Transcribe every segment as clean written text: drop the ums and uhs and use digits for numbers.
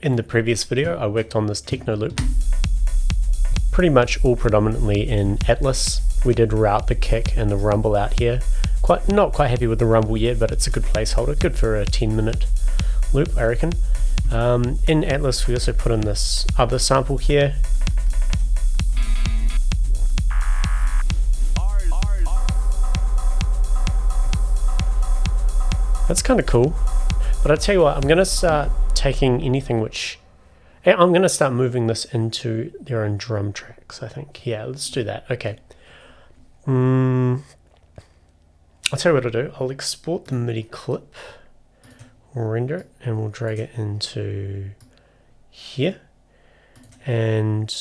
In the previous video, I worked on this techno loop, pretty much all predominantly in Atlas. We did route the kick and the rumble out here. Not quite happy with the rumble yet, but it's a good placeholder, good for a 10-minute loop, I reckon. In Atlas, we also put in this other sample here. That's kind of cool. But I tell you what, I'm going to start taking anything which... I'm going to start moving this into their own drum tracks, I think. Yeah, let's do that. Okay. I'll tell you what I'll do. I'll export the MIDI clip. We'll render it and we'll drag it into here. And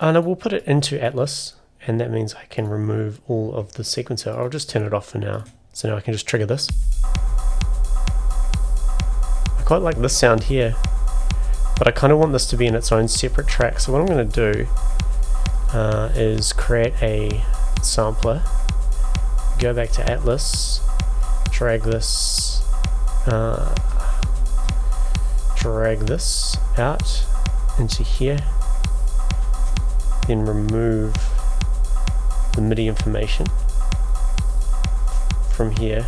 no, we'll put it into Atlas. And that means I can remove all of the sequencer. I'll just turn it off for now. So now I can just trigger this. Quite like this sound here, but I kind of want this to be in its own separate track. So what I'm going to do is create a sampler, go back to Atlas, drag this out into here, then remove the MIDI information from here.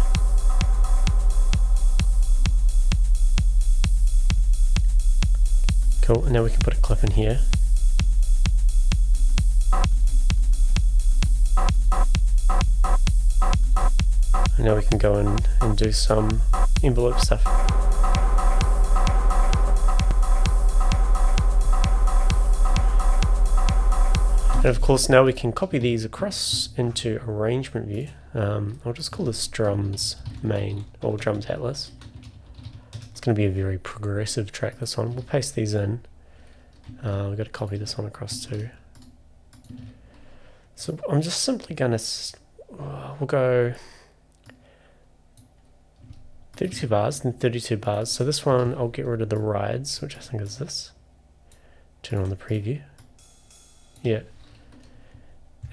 Cool, and now we can put a clip in here. And now we can go in and do some envelope stuff. And of course now we can copy these across into arrangement view. I'll just call this drums main or drums Atlas. It's going to be a very progressive track, this one. We'll paste these in. We've got to copy this one across too. So I'm just simply going to... we'll go 32 bars and 32 bars. So this one, I'll get rid of the rides, which I think is this. Turn on the preview. Yeah.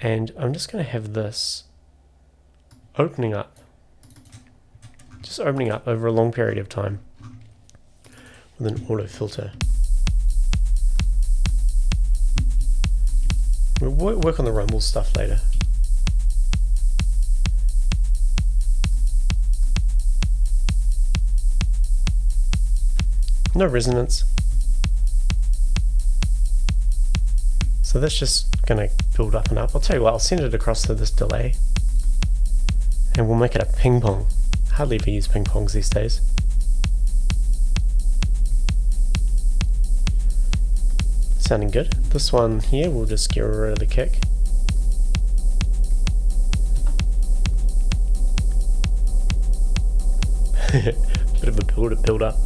And I'm just going to have this opening up. Just opening up over a long period of time. With an auto filter. We'll work on the rumble stuff later. No resonance. So that's just going to build up and up. I'll tell you what, I'll send it across to this delay. And we'll make it a ping pong. Hardly ever use ping pongs these days. Sounding good. This one here, we'll just get rid of the kick. Bit of a build up.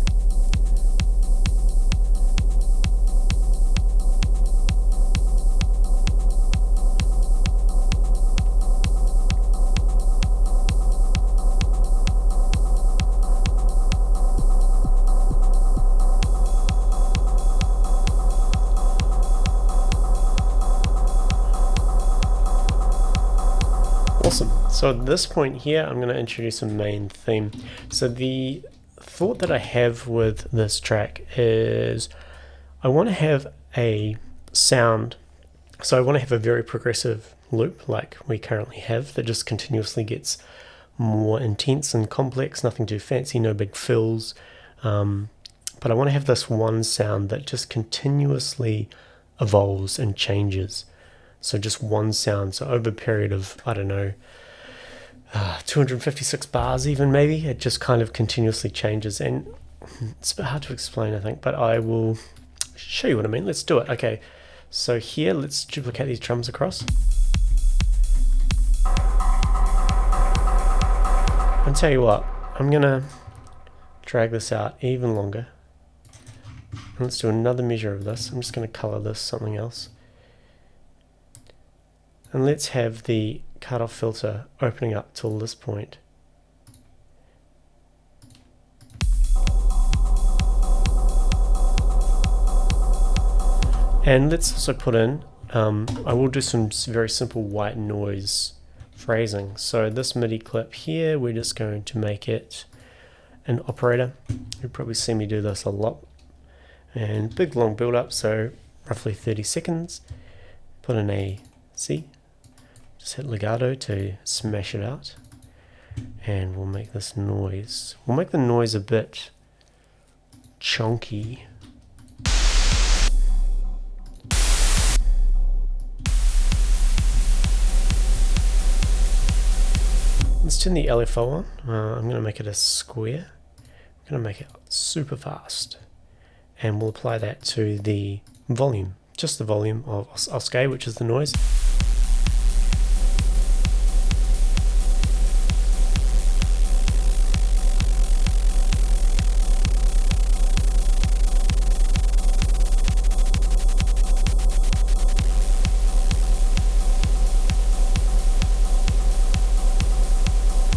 Awesome. So at this point here, I'm going to introduce a main theme. So the thought that I have with this track is I want to have a sound. So I want to have a very progressive loop like we currently have that just continuously gets more intense and complex, nothing too fancy, no big fills. But I want to have this one sound that just continuously evolves and changes. So just one sound. So over a period of, I don't know, 256 bars even maybe, it just kind of continuously changes. And it's a bit hard to explain, I think, but I will show you what I mean. Let's do it. Okay, so here, let's duplicate these drums across. I'll tell you what, I'm going to drag this out even longer. And let's do another measure of this. I'm just going to color this something else. And let's have the cutoff filter opening up till this point. And let's also put in, I will do some very simple white noise phrasing. So this MIDI clip here, we're just going to make it an operator. You'll probably see me do this a lot. And big long build up, so roughly 30 seconds. Put in a C, just hit legato to smash it out, and we'll make this noise. We'll make the noise a bit chunky. Let's turn the LFO on. I'm going to make it a square. I'm going to make it super fast. And we'll apply that to the volume, just the volume of Oscar, which is the noise.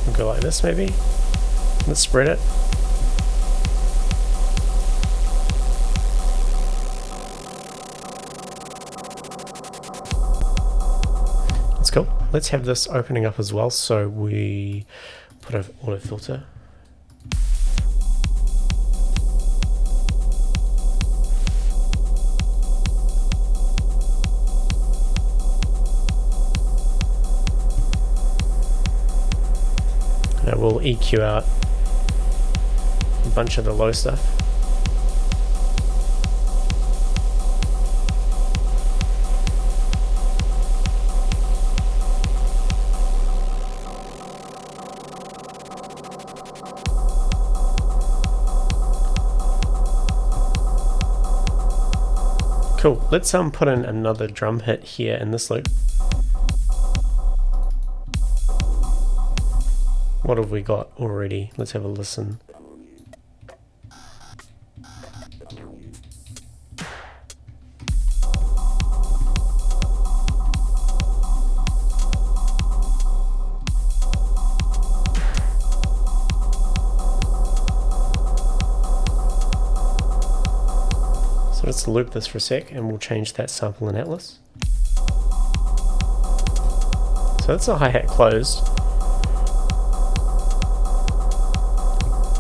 We'll go like this maybe. Let's spread it. Cool. Let's have this opening up as well, so we put an auto filter. Now we'll EQ out a bunch of the low stuff. Cool, let's put in another drum hit here in this loop. What have we got already? Let's have a listen. Let's loop this for a sec and we'll change that sample in Atlas. So that's the hi-hat closed.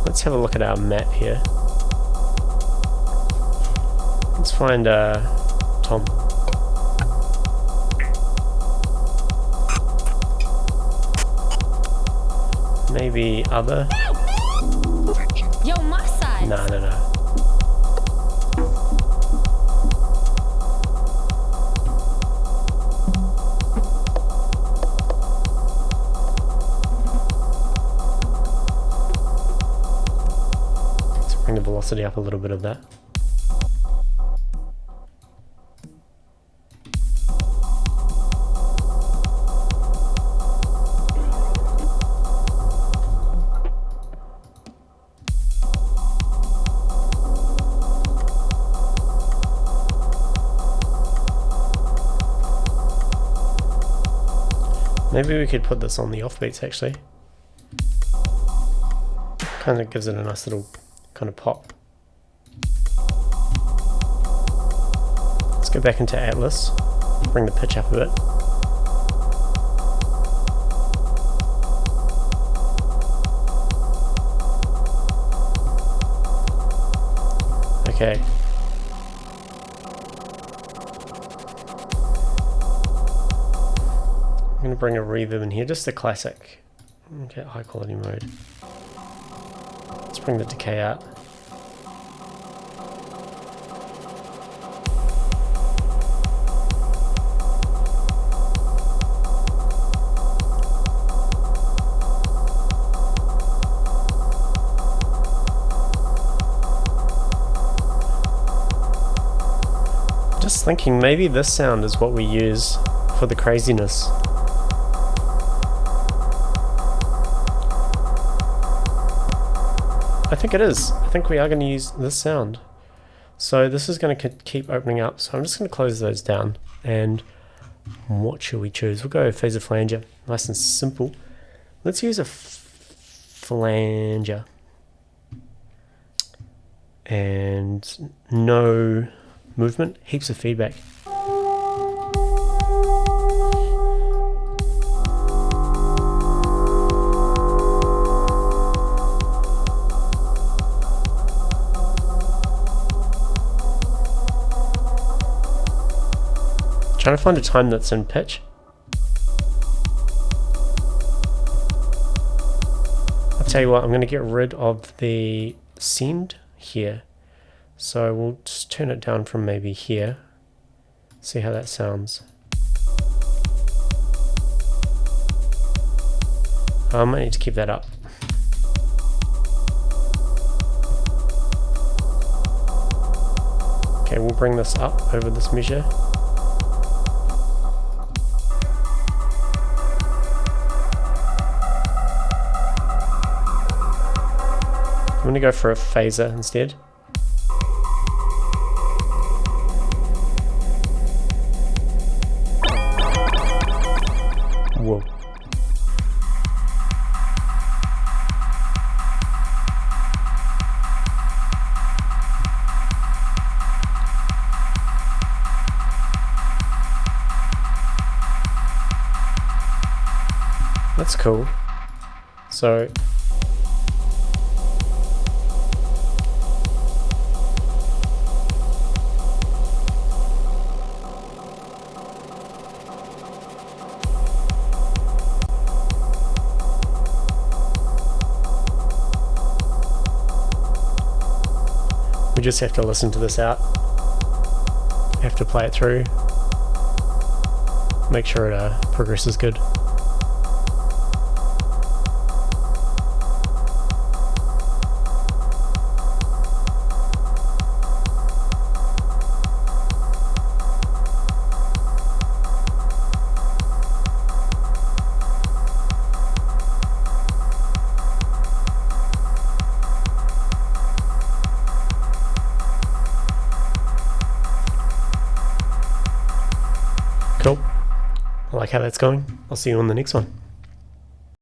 Let's have a look at our map here. Let's find Tom. Maybe other. Yo, my side. No. Bring the velocity up a little bit of that. Maybe we could put this on the offbeats actually. Kind of gives it a nice little kind of pop. Let's go back into Atlas, bring the pitch up a bit. Okay. I'm going to bring a reverb in here, just a classic. Okay, high quality mode. Let's bring the decay out. Just thinking maybe this sound is what we use for the craziness. I think it is. I think we are going to use this sound. So this is going to keep opening up. So I'm just going to close those down. And what shall we choose? We'll go phaser flanger. Nice and simple. Let's use a flanger. And no movement. Heaps of feedback. trying to find a time that's in pitch. I'll tell you what, I'm going to get rid of the send here. So we'll just turn it down from maybe here. See how that sounds. I might need to keep that up. Okay, we'll bring this up over this measure. I'm going to go for a phaser instead. Whoa. That's cool. So we just have to listen to this out. Have to play it through. Make sure it progresses good. Cool. I like how that's going. I'll see you on the next one.